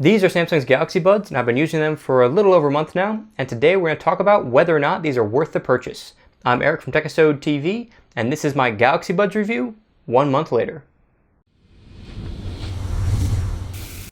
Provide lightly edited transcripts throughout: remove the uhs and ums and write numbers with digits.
These are Samsung's Galaxy Buds, and I've been using them for a little over a month now, and today we're going to talk about whether or not these are worth the purchase. I'm Eric from Techisode TV, and this is my Galaxy Buds review 1 month later.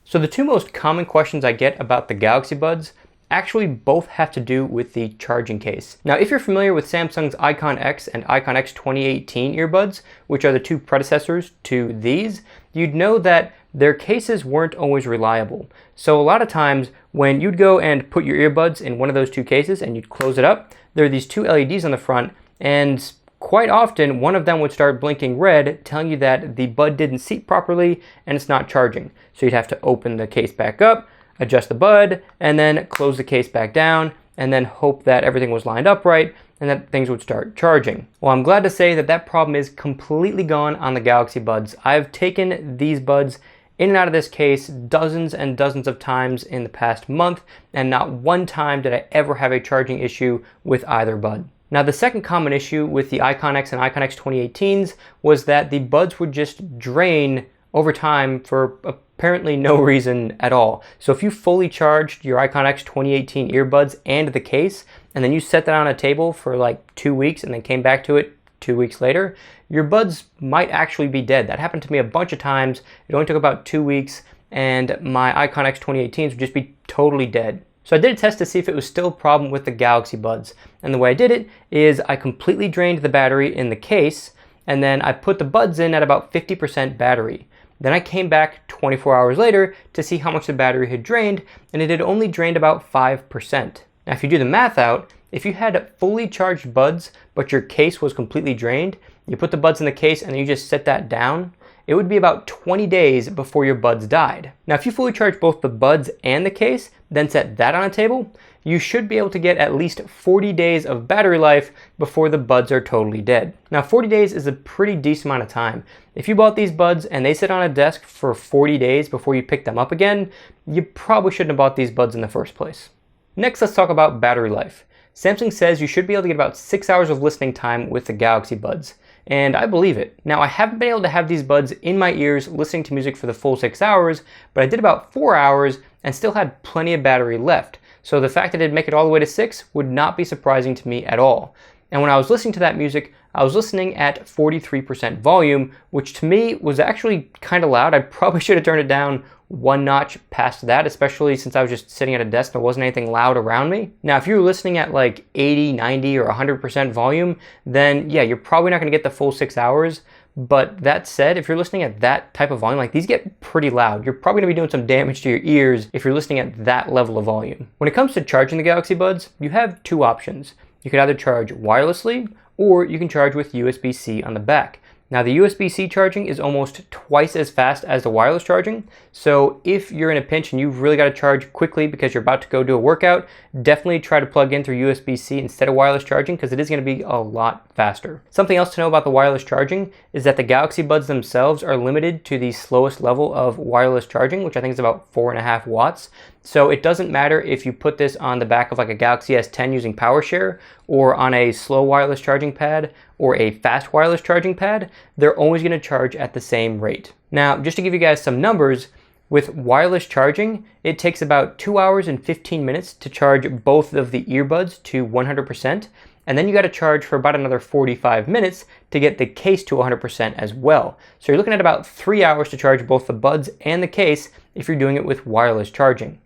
So the two most common questions I get about the Galaxy Buds actually both have to do with the charging case. Now, if you're familiar with Samsung's Icon X and Icon X 2018 earbuds, which are the two predecessors to these, you'd know that their cases weren't always reliable. So a lot of times when you'd go and put your earbuds in one of those two cases and you'd close it up, there are these two LEDs on the front, and quite often one of them would start blinking red, telling you that the bud didn't seat properly and it's not charging. So you'd have to open the case back up, adjust the bud, and then close the case back down, and then hope that everything was lined up right and that things would start charging. Well, I'm glad to say that that problem is completely gone on the Galaxy Buds. I've taken these buds in and out of this case dozens and dozens of times in the past month, and not one time did I ever have a charging issue with either bud. Now, the second common issue with the Icon X and Icon X 2018s was that the buds would just drain over time for apparently no reason at all. So if you fully charged your Icon X 2018 earbuds and the case, and then you set that on a table for like 2 weeks and then came back to it 2 weeks later, your buds might actually be dead. That happened to me a bunch of times. It only took about 2 weeks and my Icon X 2018s would just be totally dead. So I did a test to see if it was still a problem with the Galaxy Buds. And the way I did it is I completely drained the battery in the case, and then I put the buds in at about 50% battery. Then I came back 24 hours later to see how much the battery had drained, and it had only drained about 5%. Now, if you do the math out, if you had fully charged buds, but your case was completely drained, you put the buds in the case and then you just set that down, it would be about 20 days before your buds died. Now, if you fully charge both the buds and the case, then set that on a table, you should be able to get at least 40 days of battery life before the buds are totally dead. Now, 40 days is a pretty decent amount of time. If you bought these buds and they sit on a desk for 40 days before you pick them up again, you probably shouldn't have bought these buds in the first place. Next, let's talk about battery life. Samsung says you should be able to get about 6 hours of listening time with the Galaxy Buds, and I believe it. Now, I haven't been able to have these buds in my ears listening to music for the full 6 hours, but I did about 4 hours and still had plenty of battery left. So the fact that it'd make it all the way to 6 would not be surprising to me at all. And when I was listening to that music, I was listening at 43% volume, which to me was actually kind of loud. I probably should have turned it down one notch past that, especially since I was just sitting at a desk, there wasn't anything loud around me. Now, if you're listening at like 80, 90, or 100% volume, then yeah, you're probably not gonna get the full 6 hours. But that said, if you're listening at that type of volume, like these get pretty loud. You're probably gonna be doing some damage to your ears if you're listening at that level of volume. When it comes to charging the Galaxy Buds, you have two options. You can either charge wirelessly, or you can charge with USB-C on the back. Now, the USB-C charging is almost twice as fast as the wireless charging. So if you're in a pinch and you've really got to charge quickly because you're about to go do a workout, definitely try to plug in through USB-C instead of wireless charging, because it is going to be a lot faster. Something else to know about the wireless charging is that the Galaxy Buds themselves are limited to the slowest level of wireless charging, which I think is about 4.5 watts. So it doesn't matter if you put this on the back of like a Galaxy S10 using PowerShare, or on a slow wireless charging pad, or a fast wireless charging pad, they're always going to charge at the same rate. Now, just to give you guys some numbers, with wireless charging, it takes about 2 hours and 15 minutes to charge both of the earbuds to 100%, and then you got to charge for about another 45 minutes to get the case to 100% as well. So you're looking at about 3 hours to charge both the buds and the case if you're doing it with wireless charging.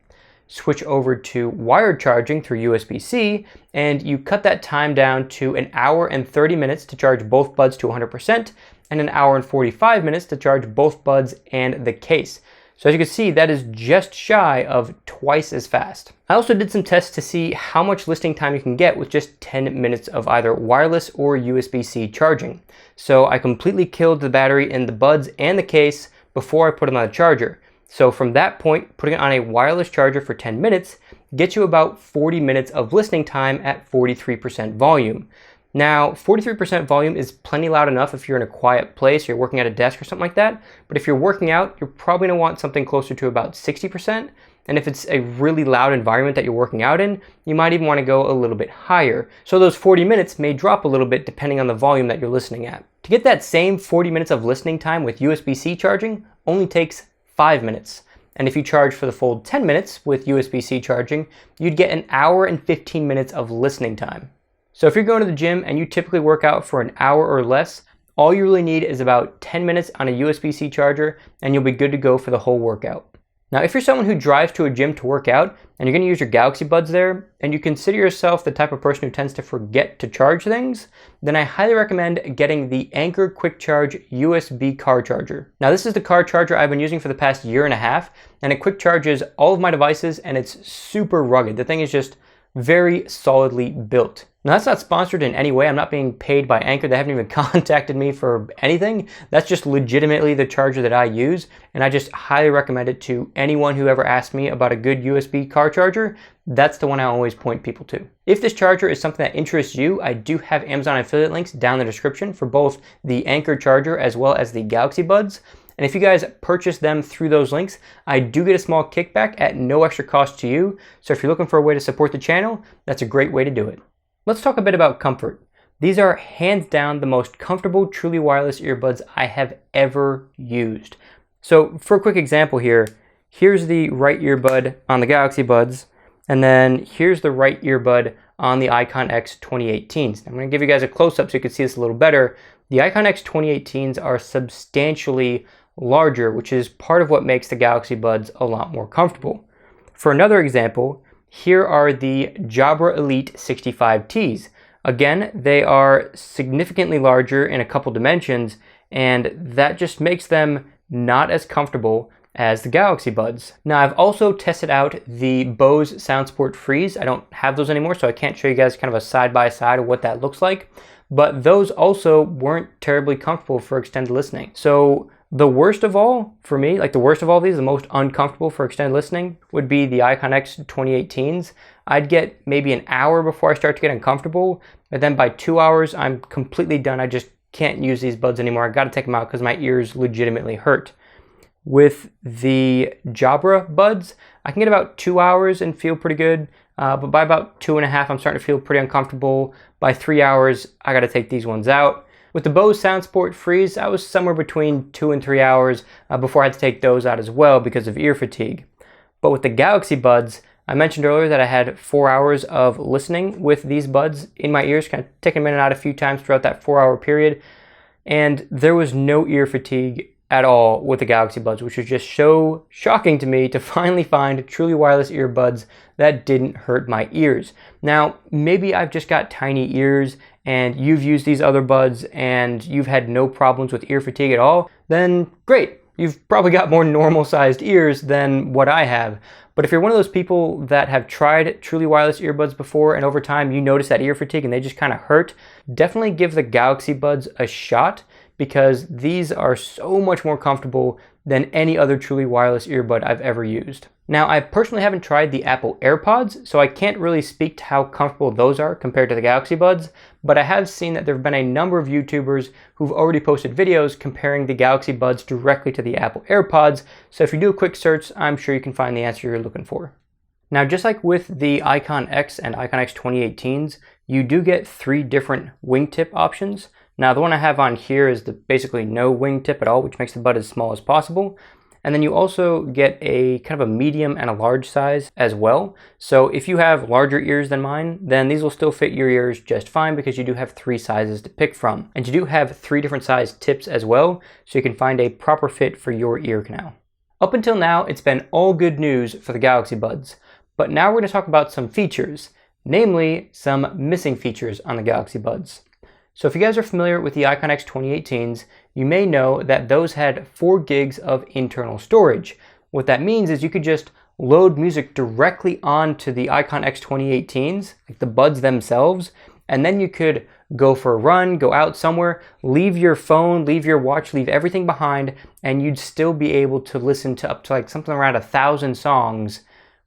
Switch over to wired charging through USB-C, and you cut that time down to 1 hour and 30 minutes to charge both buds to 100%, and 1 hour and 45 minutes to charge both buds and the case. So as you can see, that is just shy of twice as fast. I also did some tests to see how much listening time you can get with just 10 minutes of either wireless or USB-C charging. So I completely killed the battery in the buds and the case before I put them on the charger. So from that point, putting it on a wireless charger for 10 minutes gets you about 40 minutes of listening time at 43% volume. Now, 43% volume is plenty loud enough if you're in a quiet place, you're working at a desk or something like that. But if you're working out, you're probably gonna want something closer to about 60%. And if it's a really loud environment that you're working out in, you might even wanna go a little bit higher. So those 40 minutes may drop a little bit depending on the volume that you're listening at. To get that same 40 minutes of listening time with USB-C charging only takes 5 minutes. And if you charge for the full 10 minutes with USB-C charging, you'd get an hour and 15 minutes of listening time. So if you're going to the gym and you typically work out for an hour or less, all you really need is about 10 minutes on a USB-C charger and you'll be good to go for the whole workout. Now, if you're someone who drives to a gym to work out and you're going to use your Galaxy Buds there, and you consider yourself the type of person who tends to forget to charge things, then I highly recommend getting the Anker Quick Charge USB car charger. Now, this is the car charger I've been using for the past year and a half, and it quick charges all of my devices, and it's super rugged. The thing is just very solidly built. Now, that's not sponsored in any way. I'm not being paid by Anker. They haven't even contacted me for anything. That's just legitimately the charger that I use, and I just highly recommend it to anyone who ever asks me about a good USB car charger. That's the one I always point people to. If this charger is something that interests you, I do have Amazon affiliate links down in the description for both the Anker charger as well as the Galaxy Buds. And if you guys purchase them through those links, I do get a small kickback at no extra cost to you. So if you're looking for a way to support the channel, that's a great way to do it. Let's talk a bit about comfort. These are hands down the most comfortable truly wireless earbuds I have ever used. So for a quick example here, here's the right earbud on the Galaxy Buds, and then here's the right earbud on the Icon X 2018s. I'm going to give you guys a close-up so you can see this a little better. The Icon X 2018s are substantially larger, which is part of what makes the Galaxy Buds a lot more comfortable. For another example, here are the Jabra Elite 65Ts. Again, they are significantly larger in a couple dimensions, and that just makes them not as comfortable as the Galaxy Buds. Now, I've also tested out the Bose SoundSport Frees. I don't have those anymore, so I can't show you guys kind of a side-by-side of what that looks like, but those also weren't terribly comfortable for extended listening. So the worst of all, for me, like the worst of all these, the most uncomfortable for extended listening would be the Icon X 2018s. I'd get maybe an hour before I start to get uncomfortable, but then by 2 hours, I'm completely done. I just can't use these buds anymore. I gotta take them out because my ears legitimately hurt. With the Jabra Buds, I can get about 2 hours and feel pretty good, but by about 2.5, I'm starting to feel pretty uncomfortable. By 3 hours, I gotta take these ones out. With the Bose SoundSport Frees, I was somewhere between 2 and 3 hours before I had to take those out as well because of ear fatigue. But with the Galaxy Buds, I mentioned earlier that I had 4 hours of listening with these buds in my ears, kind of taking them in and out a few times throughout that 4-hour period. And there was no ear fatigue at all with the Galaxy Buds, which was just so shocking to me to finally find truly wireless earbuds that didn't hurt my ears. Now, maybe I've just got tiny ears and you've used these other buds and you've had no problems with ear fatigue at all, then great. You've probably got more normal sized ears than what I have. But if you're one of those people that have tried truly wireless earbuds before and over time you notice that ear fatigue and they just kind of hurt, definitely give the Galaxy Buds a shot because these are so much more comfortable than any other truly wireless earbud I've ever used. Now, I personally haven't tried the Apple AirPods, so I can't really speak to how comfortable those are compared to the Galaxy Buds, but I have seen that there have been a number of YouTubers who've already posted videos comparing the Galaxy Buds directly to the Apple AirPods, so if you do a quick search, I'm sure you can find the answer you're looking for. Now, just like with the Icon X and Icon X 2018s, you do get 3 different wingtip options. Now, the one I have on here is basically no wingtip at all, which makes the bud as small as possible. And then you also get a kind of a medium and a large size as well. So if you have larger ears than mine, then these will still fit your ears just fine because you do have 3 sizes to pick from. And you do have 3 different size tips as well, so you can find a proper fit for your ear canal. Up until now, it's been all good news for the Galaxy Buds. But now we're going to talk about some features, namely some missing features on the Galaxy Buds. So if you guys are familiar with the Icon X 2018s, you may know that those had 4 gigs of internal storage. What that means is you could just load music directly onto the Icon X 2018s, like the buds themselves, and then you could go for a run, go out somewhere, leave your phone, leave your watch, leave everything behind, and you'd still be able to listen to up to like something around 1,000 songs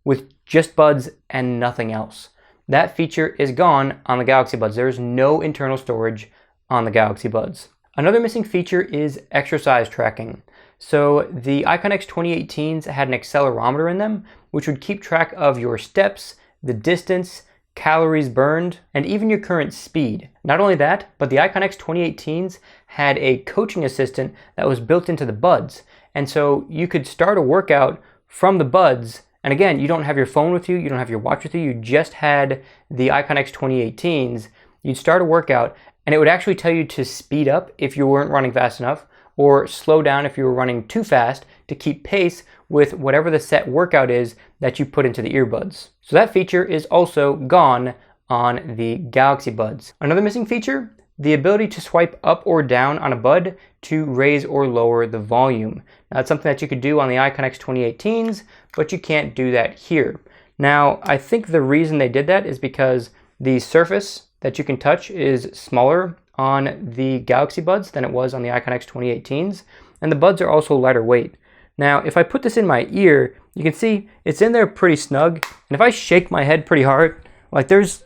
with just buds and nothing else. That feature is gone on the Galaxy Buds. There's no internal storage on the Galaxy Buds. Another missing feature is exercise tracking. So the Icon X 2018s had an accelerometer in them, which would keep track of your steps, the distance, calories burned, and even your current speed. Not only that, but the Icon X 2018s had a coaching assistant that was built into the buds. And so you could start a workout from the buds, and again, you don't have your phone with you, you don't have your watch with you, you just had the Icon X 2018s, you'd start a workout and it would actually tell you to speed up if you weren't running fast enough, or slow down if you were running too fast to keep pace with whatever the set workout is that you put into the earbuds. So that feature is also gone on the Galaxy Buds. Another missing feature, the ability to swipe up or down on a bud to raise or lower the volume. Now, that's something that you could do on the Icon X 2018s, but you can't do that here. Now, I think the reason they did that is because the surface that you can touch is smaller on the Galaxy Buds than it was on the Icon X 2018s, and the buds are also lighter weight. Now, if I put this in my ear, you can see it's in there pretty snug, and if I shake my head pretty hard, like there's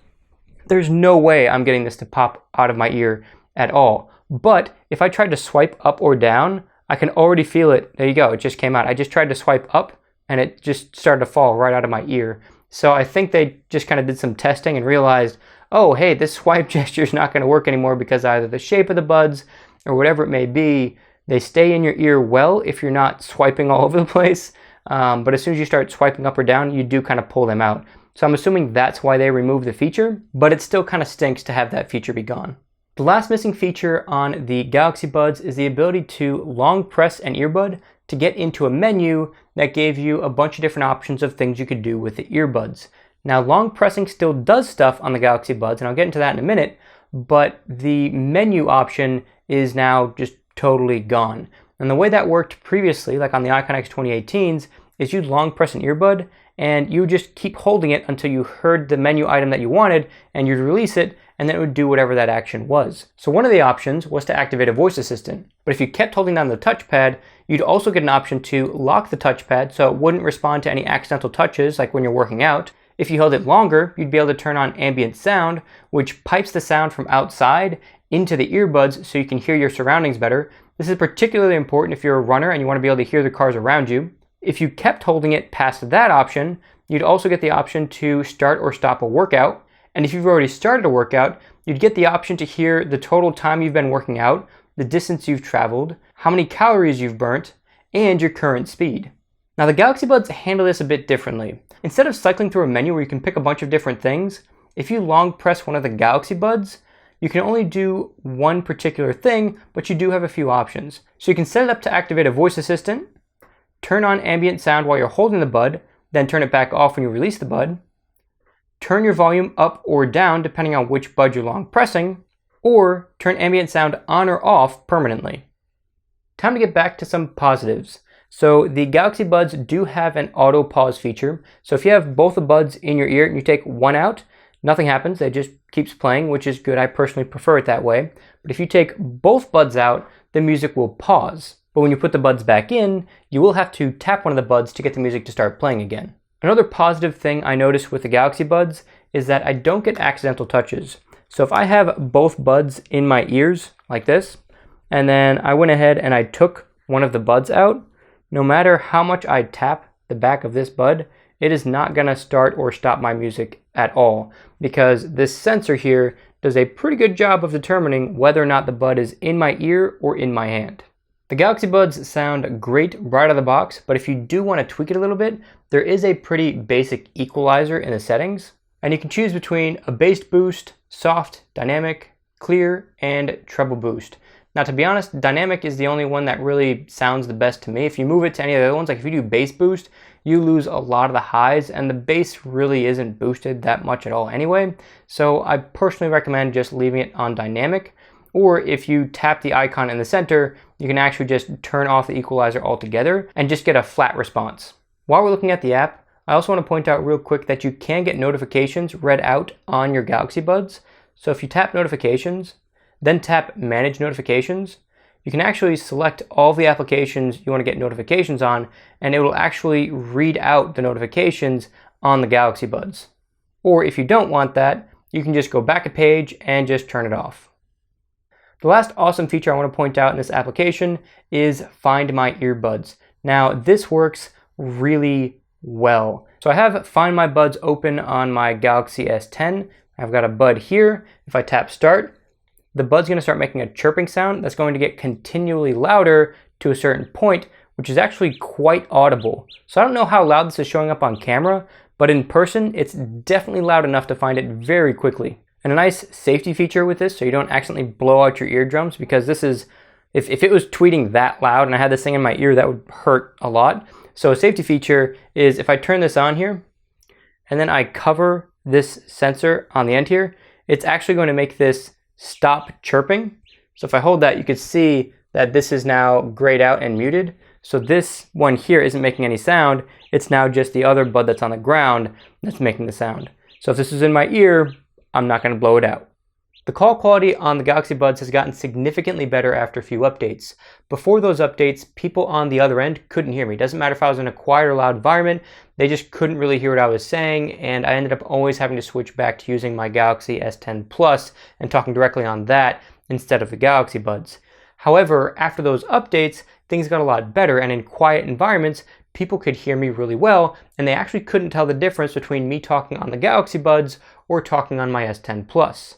no way I'm getting this to pop out of my ear at all. But if I tried to swipe up or down, I can already feel it. There you go, it just came out. I just tried to swipe up and it just started to fall right out of my ear. So I think they just kind of did some testing and realized, oh, hey, this swipe gesture is not going to work anymore because either the shape of the buds or whatever it may be, they stay in your ear well if you're not swiping all over the place. But as soon as you start swiping up or down, you do kind of pull them out. So I'm assuming that's why they removed the feature, but it still kind of stinks to have that feature be gone. The last missing feature on the Galaxy Buds is the ability to long press an earbud to get into a menu that gave you a bunch of different options of things you could do with the earbuds. Now, long pressing still does stuff on the Galaxy Buds, and I'll get into that in a minute, but the menu option is now just totally gone. And the way that worked previously, like on the Icon X 2018s, is you'd long press an earbud and you just keep holding it until you heard the menu item that you wanted, and you'd release it, and then it would do whatever that action was. So one of the options was to activate a voice assistant, but if you kept holding down the touchpad, you'd also get an option to lock the touchpad so it wouldn't respond to any accidental touches like when you're working out. If you held it longer, you'd be able to turn on ambient sound, which pipes the sound from outside into the earbuds so you can hear your surroundings better. This is particularly important if you're a runner and you want to be able to hear the cars around you. If you kept holding it past that option, you'd also get the option to start or stop a workout. And if you've already started a workout, you'd get the option to hear the total time you've been working out, the distance you've traveled, how many calories you've burnt, and your current speed. Now, the Galaxy Buds handle this a bit differently. Instead of cycling through a menu where you can pick a bunch of different things, if you long press one of the Galaxy Buds, you can only do one particular thing, but you do have a few options. So you can set it up to activate a voice assistant, turn on ambient sound while you're holding the bud, then turn it back off when you release the bud, turn your volume up or down depending on which bud you're long pressing, or turn ambient sound on or off permanently. Time to get back to some positives. So the Galaxy Buds do have an auto pause feature. So if you have both the buds in your ear and you take one out, nothing happens, it just keeps playing, which is good. I personally prefer it that way. But if you take both buds out, the music will pause. But when you put the buds back in, you will have to tap one of the buds to get the music to start playing again. Another positive thing I noticed with the Galaxy Buds is that I don't get accidental touches. So if I have both buds in my ears like this, and then I went ahead and I took one of the buds out, no matter how much I tap the back of this bud, it is not gonna start or stop my music at all, because this sensor here does a pretty good job of determining whether or not the bud is in my ear or in my hand. The Galaxy Buds sound great right out of the box, but if you do want to tweak it a little bit, there is a pretty basic equalizer in the settings, and you can choose between a bass boost, soft, dynamic, clear, and treble boost. Now, to be honest, dynamic is the only one that really sounds the best to me. If you move it to any of the other ones, like if you do bass boost, you lose a lot of the highs, and the bass really isn't boosted that much at all anyway. So I personally recommend just leaving it on dynamic, or if you tap the icon in the center, you can actually just turn off the equalizer altogether and just get a flat response. While we're looking at the app, I also want to point out real quick that you can get notifications read out on your Galaxy Buds. So if you tap notifications, then tap manage notifications, you can actually select all the applications you want to get notifications on, and it will actually read out the notifications on the Galaxy Buds. Or if you don't want that, you can just go back a page and just turn it off. The last awesome feature I want to point out in this application is Find My Earbuds. Now, this works really well. So I have Find My Buds open on my Galaxy S10. I've got a bud here. If I tap start, the bud's going to start making a chirping sound that's going to get continually louder to a certain point, which is actually quite audible. So I don't know how loud this is showing up on camera, but in person, it's definitely loud enough to find it very quickly. And a nice safety feature with this, so you don't accidentally blow out your eardrums, because this is, if it was tweeting that loud and I had this thing in my ear, that would hurt a lot. So a safety feature is if I turn this on here, and then I cover this sensor on the end here, it's actually going to make this stop chirping. So if I hold that, you can see that this is now grayed out and muted. So this one here isn't making any sound. It's now just the other bud that's on the ground that's making the sound. So if this is in my ear, I'm not going to blow it out. The call quality on the Galaxy Buds has gotten significantly better after a few updates. Before those updates, people on the other end couldn't hear me. It doesn't matter if I was in a quiet or loud environment, they just couldn't really hear what I was saying, and I ended up always having to switch back to using my Galaxy S10 Plus and talking directly on that instead of the Galaxy Buds. However, after those updates, things got a lot better, and in quiet environments, people could hear me really well, and they actually couldn't tell the difference between me talking on the Galaxy Buds or talking on my S10 Plus.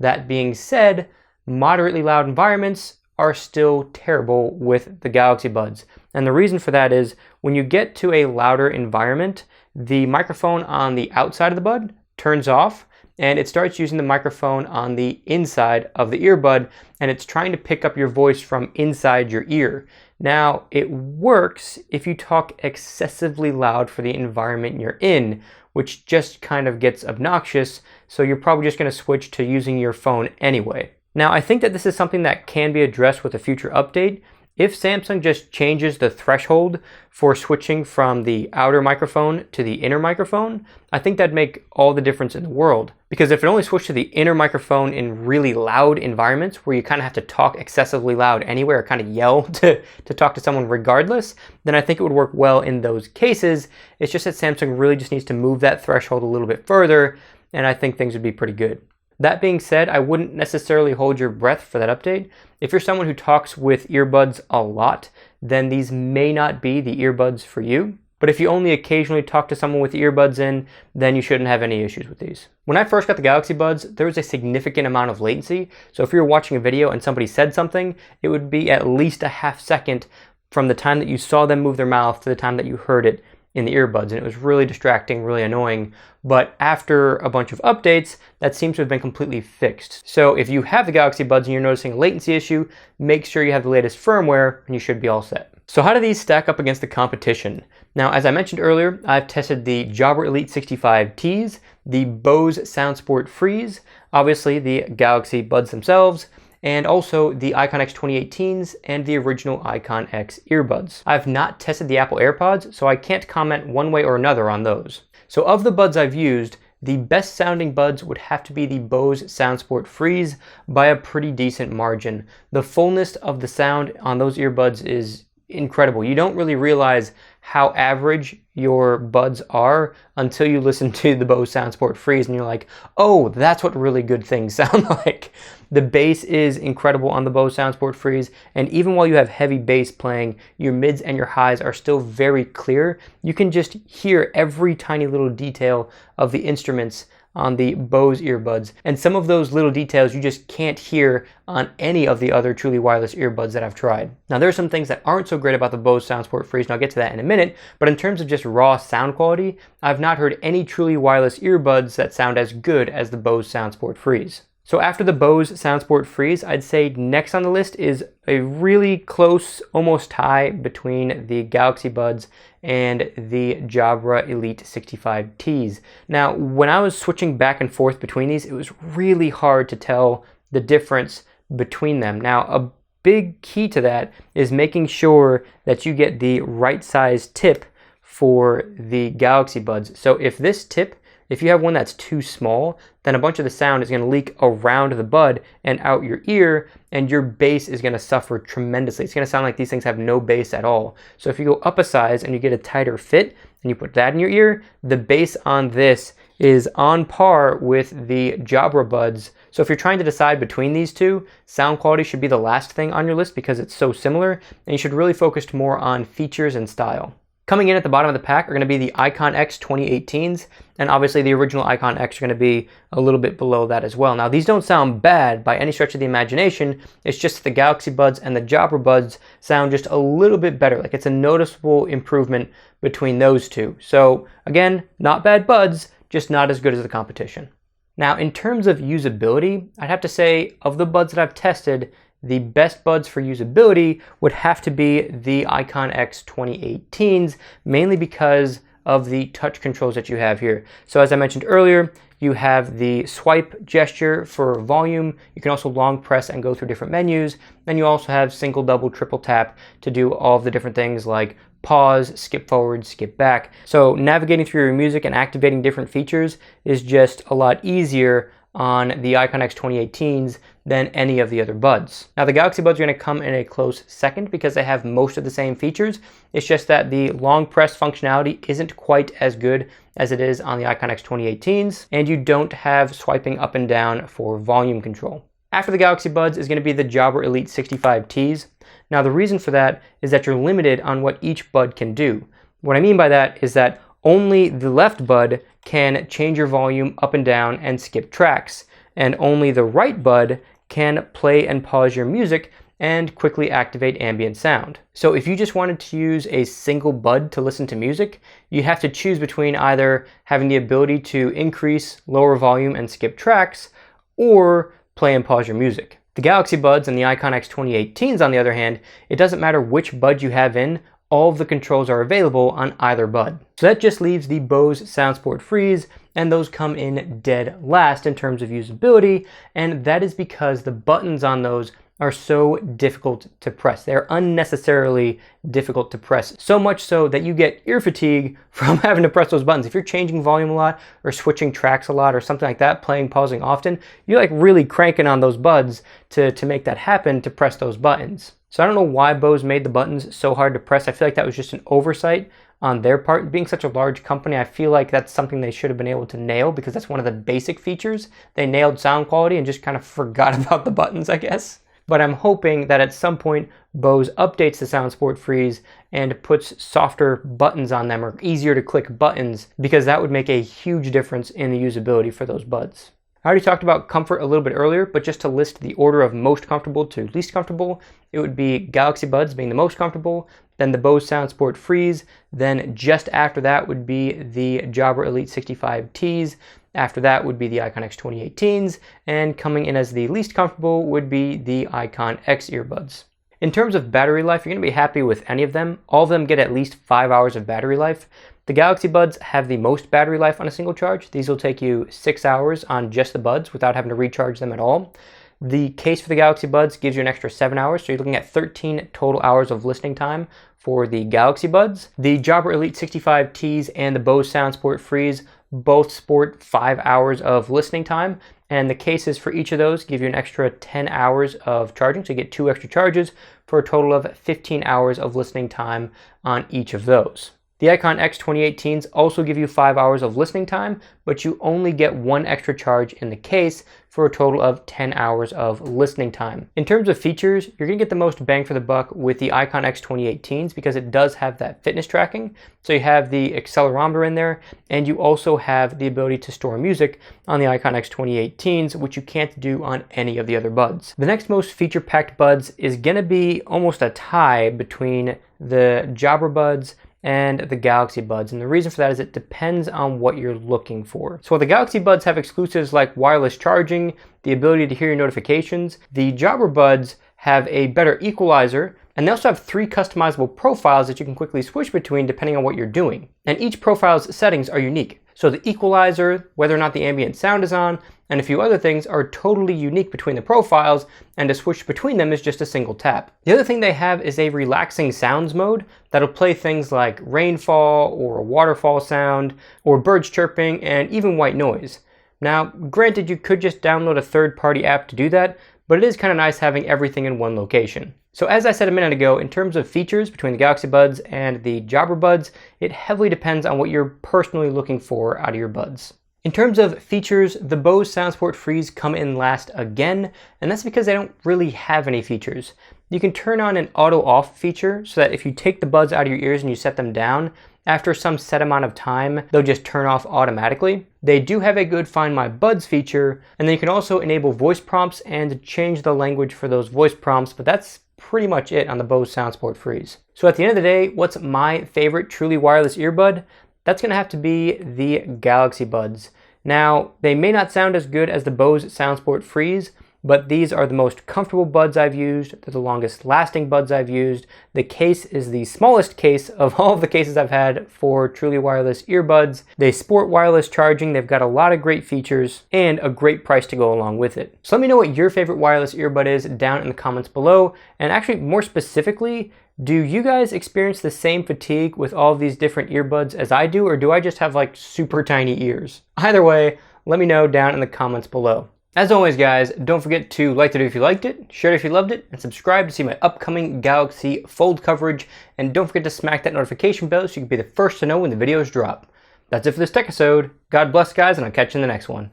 That being said, moderately loud environments are still terrible with the Galaxy Buds. And the reason for that is when you get to a louder environment, the microphone on the outside of the bud turns off, and it starts using the microphone on the inside of the earbud, and it's trying to pick up your voice from inside your ear. Now, it works if you talk excessively loud for the environment you're in, which just kind of gets obnoxious, so you're probably just going to switch to using your phone anyway. Now, I think that this is something that can be addressed with a future update. If Samsung just changes the threshold for switching from the outer microphone to the inner microphone, I think that'd make all the difference in the world. Because if it only switched to the inner microphone in really loud environments where you kind of have to talk excessively loud anywhere, or kind of yell to talk to someone regardless, then I think it would work well in those cases. It's just that Samsung really just needs to move that threshold a little bit further, and I think things would be pretty good. That being said, I wouldn't necessarily hold your breath for that update. If you're someone who talks with earbuds a lot, then these may not be the earbuds for you. But if you only occasionally talk to someone with earbuds in, then you shouldn't have any issues with these. When I first got the Galaxy Buds, there was a significant amount of latency. So if you were watching a video and somebody said something, it would be at least a half second from the time that you saw them move their mouth to the time that you heard it in the earbuds, and it was really distracting, really annoying. But after a bunch of updates, that seems to have been completely fixed. So if you have the Galaxy Buds and you're noticing a latency issue, make sure you have the latest firmware and you should be all set. So how do these stack up against the competition? Now, as I mentioned earlier, I've tested the Jabra Elite 65Ts, the Bose SoundSport Frees, obviously the Galaxy Buds themselves, and also the Icon X 2018s and the original Icon X earbuds. I've not tested the Apple AirPods, so I can't comment one way or another on those. So of the buds I've used, the best sounding buds would have to be the Bose SoundSport Frees by a pretty decent margin. The fullness of the sound on those earbuds is incredible. You don't really realize how average your buds are until you listen to the Bose SoundSport Frees and you're like, oh, that's what really good things sound like. The bass is incredible on the Bose SoundSport Frees, and even while you have heavy bass playing, your mids and your highs are still very clear. You can just hear every tiny little detail of the instruments on the Bose earbuds, and some of those little details you just can't hear on any of the other truly wireless earbuds that I've tried. Now, there are some things that aren't so great about the Bose SoundSport Frees, and I'll get to that in a minute, but in terms of just raw sound quality, I've not heard any truly wireless earbuds that sound as good as the Bose SoundSport Frees. So after the Bose SoundSport Frees, I'd say next on the list is a really close, almost tie between the Galaxy Buds and the Jabra Elite 65Ts. Now, when I was switching back and forth between these, it was really hard to tell the difference between them. Now, a big key to that is making sure that you get the right size tip for the Galaxy Buds. So if you have one that's too small, then a bunch of the sound is going to leak around the bud and out your ear, and your bass is going to suffer tremendously. It's going to sound like these things have no bass at all. So if you go up a size and you get a tighter fit and you put that in your ear, the bass on this is on par with the Jabra Buds. So if you're trying to decide between these two, sound quality should be the last thing on your list because it's so similar, and you should really focus more on features and style. Coming in at the bottom of the pack are going to be the Icon X 2018s, and obviously the original Icon X are going to be a little bit below that as well. Now these don't sound bad by any stretch of the imagination, it's just that the Galaxy Buds and the Jabra Buds sound just a little bit better. Like it's a noticeable improvement between those two. So again, not bad buds, just not as good as the competition. Now in terms of usability, I'd have to say of the buds that I've tested, the best buds for usability would have to be the Icon X 2018s, mainly because of the touch controls that you have here. So as I mentioned earlier, you have the swipe gesture for volume. You can also long press and go through different menus. And you also have single, double, triple tap to do all of the different things like pause, skip forward, skip back. So navigating through your music and activating different features is just a lot easier on the Icon X 2018s than any of the other buds. Now the Galaxy Buds are going to come in a close second because they have most of the same features. It's just that the long press functionality isn't quite as good as it is on the Icon X 2018s, and you don't have swiping up and down for volume control. After the Galaxy Buds is going to be the Jabra Elite 65Ts. Now the reason for that is that you're limited on what each bud can do. What I mean by that is that only the left bud can change your volume up and down and skip tracks, and only the right bud can play and pause your music and quickly activate ambient sound. So if you just wanted to use a single bud to listen to music, you have to choose between either having the ability to increase, lower volume and skip tracks, or play and pause your music. The Galaxy Buds and the Icon X 2018s, on the other hand, it doesn't matter which bud you have in, all of the controls are available on either bud. So that just leaves the Bose SoundSport Frees, and those come in dead last in terms of usability, and that is because the buttons on those are so difficult to press. They're unnecessarily difficult to press, so much so that you get ear fatigue from having to press those buttons. If you're changing volume a lot or switching tracks a lot or something like that, playing, pausing often, you're like really cranking on those buds to make that happen, to press those buttons. So I don't know why Bose made the buttons so hard to press. I feel like that was just an oversight on their part. Being such a large company, I feel like that's something they should have been able to nail, because that's one of the basic features. They nailed sound quality and just kind of forgot about the buttons, I guess. But I'm hoping that at some point Bose updates the SoundSport Frees and puts softer buttons on them, or easier to click buttons, because that would make a huge difference in the usability for those buds. I already talked about comfort a little bit earlier, but just to list the order of most comfortable to least comfortable, it would be Galaxy Buds being the most comfortable, then the Bose SoundSport Frees, then just after that would be the Jabra Elite 65Ts, after that would be the Icon X 2018s, and coming in as the least comfortable would be the Icon X earbuds. In terms of battery life, you're going to be happy with any of them. All of them get at least 5 hours of battery life. The Galaxy Buds have the most battery life on a single charge. These will take you 6 hours on just the buds without having to recharge them at all. The case for the Galaxy Buds gives you an extra 7 hours, so you're looking at 13 total hours of listening time for the Galaxy Buds. The Jabra Elite 65Ts and the Bose SoundSport Frees both sport 5 hours of listening time, and the cases for each of those give you an extra 10 hours of charging, so you get 2 extra charges for a total of 15 hours of listening time on each of those. The Icon X 2018s also give you 5 hours of listening time, but you only get 1 extra charge in the case for a total of 10 hours of listening time. In terms of features, you're going to get the most bang for the buck with the Icon X 2018s because it does have that fitness tracking. So you have the accelerometer in there, and you also have the ability to store music on the Icon X 2018s, which you can't do on any of the other buds. The next most feature-packed buds is going to be almost a tie between the Jabra Buds and the Galaxy Buds, and the reason for that is it depends on what you're looking for. So while the Galaxy Buds have exclusives like wireless charging, the ability to hear your notifications, the Jabra Buds have a better equalizer, and they also have 3 customizable profiles that you can quickly switch between depending on what you're doing. And each profile's settings are unique. So the equalizer, whether or not the ambient sound is on, and a few other things are totally unique between the profiles, and to switch between them is just a single tap. The other thing they have is a relaxing sounds mode that'll play things like rainfall or a waterfall sound or birds chirping and even white noise. Now, granted, you could just download a third-party app to do that, but it is kind of nice having everything in one location. So as I said a minute ago, in terms of features between the Galaxy Buds and the Jabra Buds, it heavily depends on what you're personally looking for out of your buds. In terms of features, the Bose SoundSport Frees come in last again, and that's because they don't really have any features. You can turn on an auto off feature so that if you take the buds out of your ears and you set them down, after some set amount of time, they'll just turn off automatically. They do have a good Find My Buds feature, and then you can also enable voice prompts and change the language for those voice prompts, but that's pretty much it on the Bose SoundSport Frees. So at the end of the day, what's my favorite truly wireless earbud? That's going to have to be the Galaxy Buds. Now, they may not sound as good as the Bose SoundSport Frees, but these are the most comfortable buds I've used. They're the longest lasting buds I've used. The case is the smallest case of all of the cases I've had for truly wireless earbuds. They sport wireless charging. They've got a lot of great features and a great price to go along with it. So let me know what your favorite wireless earbud is down in the comments below. And actually, more specifically, do you guys experience the same fatigue with all of these different earbuds as I do, or do I just have like super tiny ears? Either way, let me know down in the comments below. As always, guys, don't forget to like the video if you liked it, share it if you loved it, and subscribe to see my upcoming Galaxy Fold coverage. And don't forget to smack that notification bell so you can be the first to know when the videos drop. That's it for this Techisode. God bless, guys, and I'll catch you in the next one.